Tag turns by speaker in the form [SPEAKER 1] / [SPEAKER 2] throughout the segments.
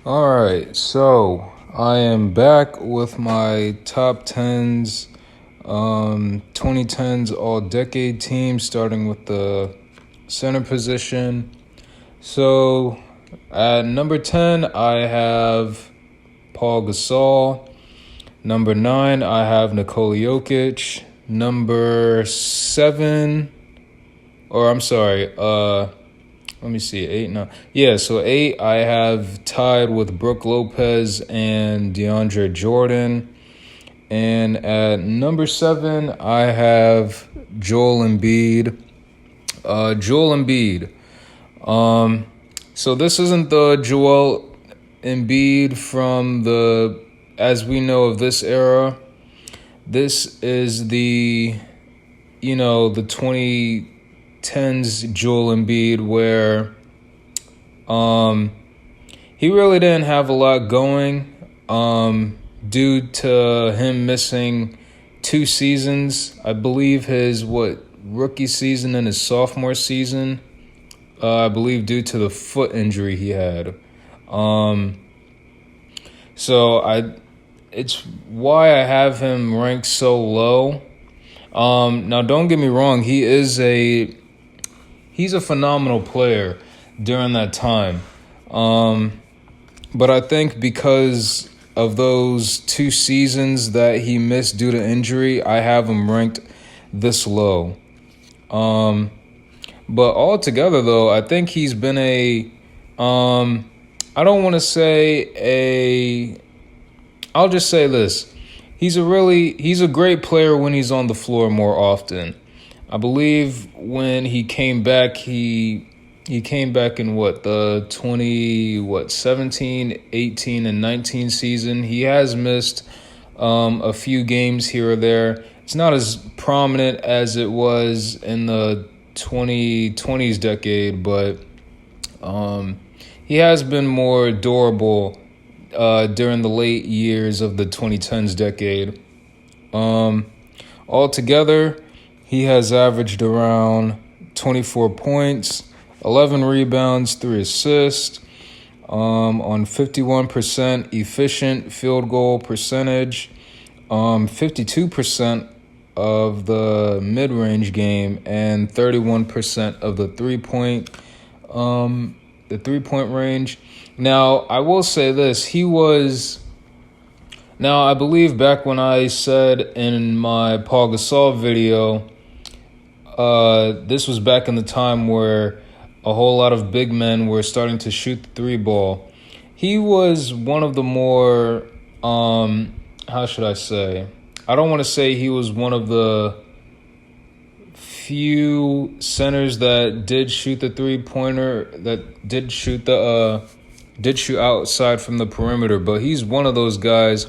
[SPEAKER 1] All right, so I am back with my top 10s, 2010s all decade team, starting with the center position. So at number 10, I have Paul Gasol. Number 9, I have Nikola Jokic. Number 7, or I'm sorry, let me see, 8, 9. Yeah, so 8, I have tied with Brooke Lopez and DeAndre Jordan. And at number 7, I have Joel Embiid. Joel Embiid. So this isn't the Joel Embiid from the, as we know of this era. This is the 2010s Joel Embiid, where he really didn't have a lot going due to him missing 2 seasons. I believe his rookie season and his sophomore season. I believe due to the foot injury he had. It's why I have him ranked so low. Now, don't get me wrong. He's a phenomenal player during that time. But I think because of those 2 seasons that he missed due to injury, I have him ranked this low. But altogether, though, I think he's been I don't want to say I'll just say this. He's a great player when he's on the floor more often. I believe when he came back, he came back in the 17, 18, and 19 season. He has missed a few games here or there. It's not as prominent as it was in the 2020s decade, but he has been more durable during the late years of the 2010s decade. Altogether, he has averaged around 24 points, 11 rebounds, 3 assists, on 51% efficient field goal percentage, 52% of the mid-range game, and 31% of the three-point range. Now, I will say this. Now, I believe back when I said in my Paul Gasol video, this was back in the time where a whole lot of big men were starting to shoot the 3-ball. He was one of the more, how should I say? I don't want to say he was one of the few centers that did shoot the 3-pointer, that did shoot outside from the perimeter, but he's one of those guys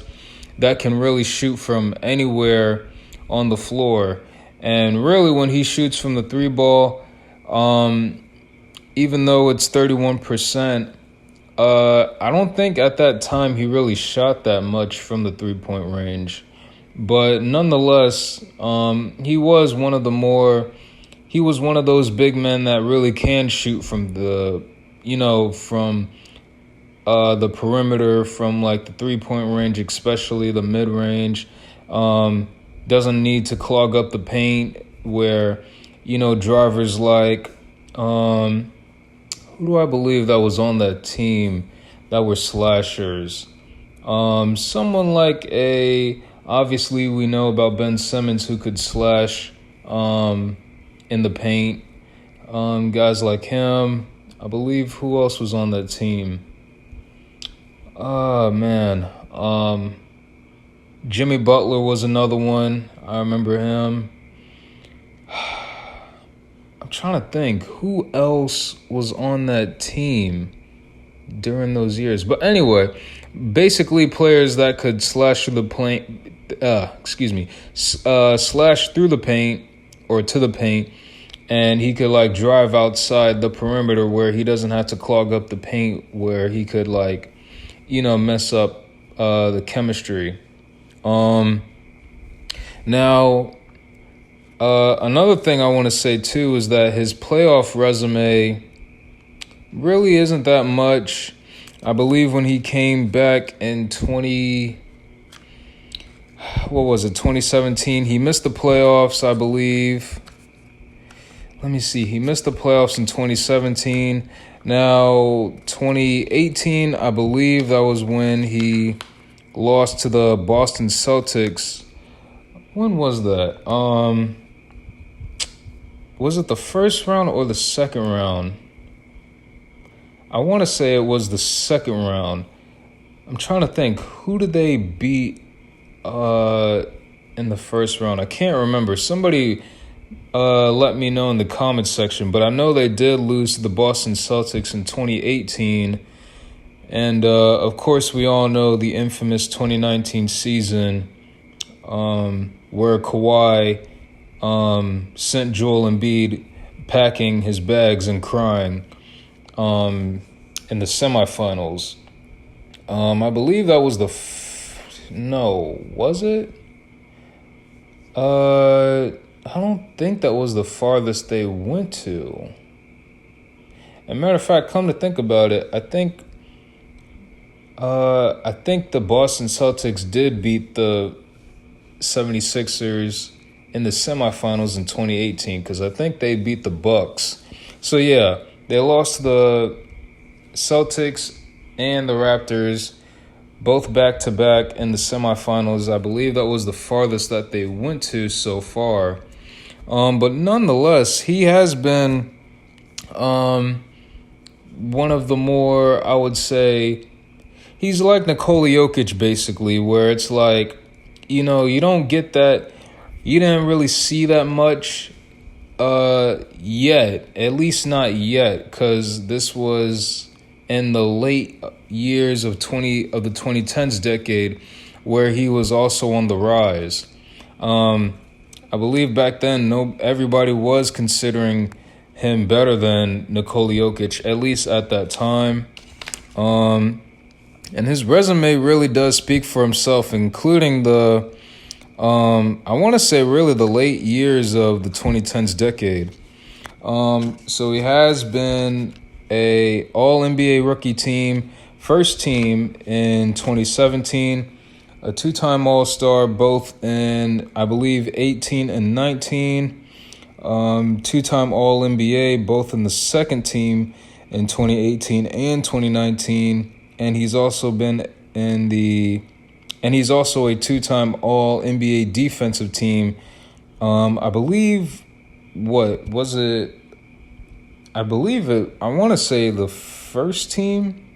[SPEAKER 1] that can really shoot from anywhere on the floor. And really, when he shoots from the 3-ball, even though it's 31%, I don't think at that time he really shot that much from the 3-point range. But nonetheless, he was one of those big men that really can shoot from the perimeter, from like the 3-point range, especially the mid-range. Doesn't need to clog up the paint where, drivers like, who do I believe that was on that team that were slashers? Someone like obviously we know about Ben Simmons, who could slash in the paint. Guys like him. I believe who else was on that team? Oh, man. Jimmy Butler was another one. I remember him. I'm trying to think who else was on that team during those years. But anyway, basically players that could slash through the paint, slash through the paint or to the paint, and he could drive outside the perimeter where he doesn't have to clog up the paint, where he could mess up the chemistry. Now, another thing I want to say too is that his playoff resume really isn't that much. I believe when he came back in 2017, he missed the playoffs, I believe. Let me see. He missed the playoffs in 2017. Now, 2018, I believe that was when he lost to the Boston Celtics. When was that? Was it the first round or the second round? I want to say it was the second round. I'm trying to think. Who did they beat in the first round? I can't remember. Somebody let me know in the comments section, but I know they did lose to the Boston Celtics in 2018. And of course, we all know the infamous 2019 season where Kawhi sent Joel Embiid packing his bags and crying in the semifinals. I believe that was was it? I don't think that was the farthest they went to. As a matter of fact, come to think about it, I think the Boston Celtics did beat the 76ers in the semifinals in 2018 because I think they beat the Bucks. So yeah, they lost to the Celtics and the Raptors both back-to-back in the semifinals. I believe that was the farthest that they went to so far. But nonetheless, he has been one of the more, I would say, he's like Nikola Jokic basically, where it's like, you don't get that, you didn't really see that much yet, at least not yet, because this was in the late years of the 2010s decade, where he was also on the rise. I believe back then, everybody was considering him better than Nikola Jokic, at least at that time. And his resume really does speak for himself, including I want to say really the late years of the 2010s decade. So he has been a All-NBA rookie team, first team in 2017, a two-time All-Star both in, I believe, 18 and 19, two-time All-NBA both in the second team in 2018 and 2019, and he's also a two-time All-NBA defensive team. I believe, I want to say the first team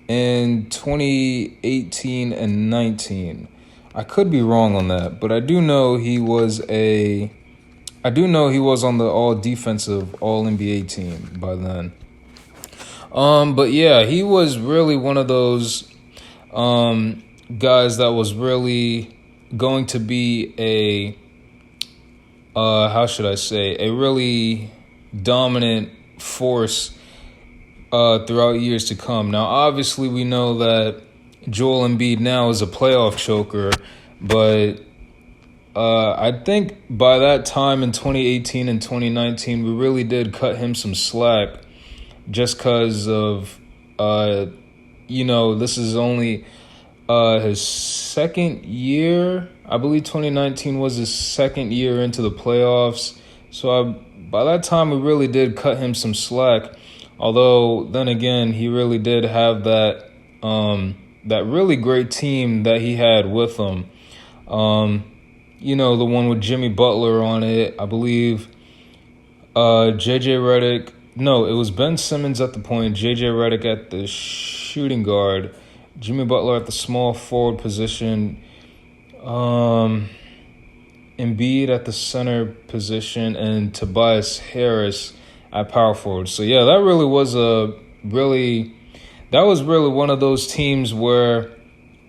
[SPEAKER 1] in 2018 and 19. I could be wrong on that, but I do know he was on the all defensive all NBA team by then. But yeah, he was really one of those guys that was really going to be a really dominant force throughout years to come. Now, obviously, we know that Joel Embiid now is a playoff choker, but I think by that time in 2018 and 2019, we really did cut him some slack just because of, this is only his second year. I believe 2019 was his second year into the playoffs. So by that time, we really did cut him some slack. Although, then again, he really did have that really great team that he had with him. The one with Jimmy Butler on it. I believe J.J. Redick. No, it was Ben Simmons at the point, J.J. Redick at the shooting guard, Jimmy Butler at the small forward position, Embiid at the center position, and Tobias Harris at power forward. So yeah, that was really one of those teams where,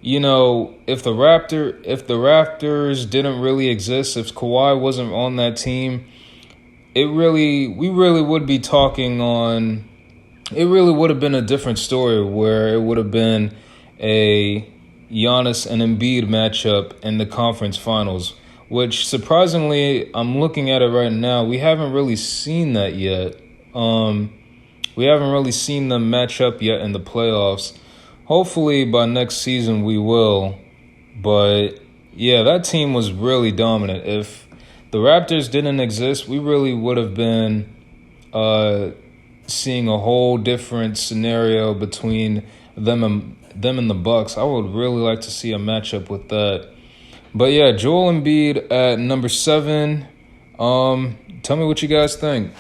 [SPEAKER 1] if the Raptors didn't really exist, if Kawhi wasn't on that team, we really would be talking on. It really would have been a different story where it would have been a Giannis and Embiid matchup in the conference finals, which surprisingly, I'm looking at it right now, we haven't really seen that yet. We haven't really seen them match up yet in the playoffs. Hopefully by next season we will. But yeah, that team was really dominant. If the Raptors didn't exist, we really would have been seeing a whole different scenario between them and the Bucks. I would really like to see a matchup with that. But yeah, Joel Embiid at number 7. Tell me what you guys think.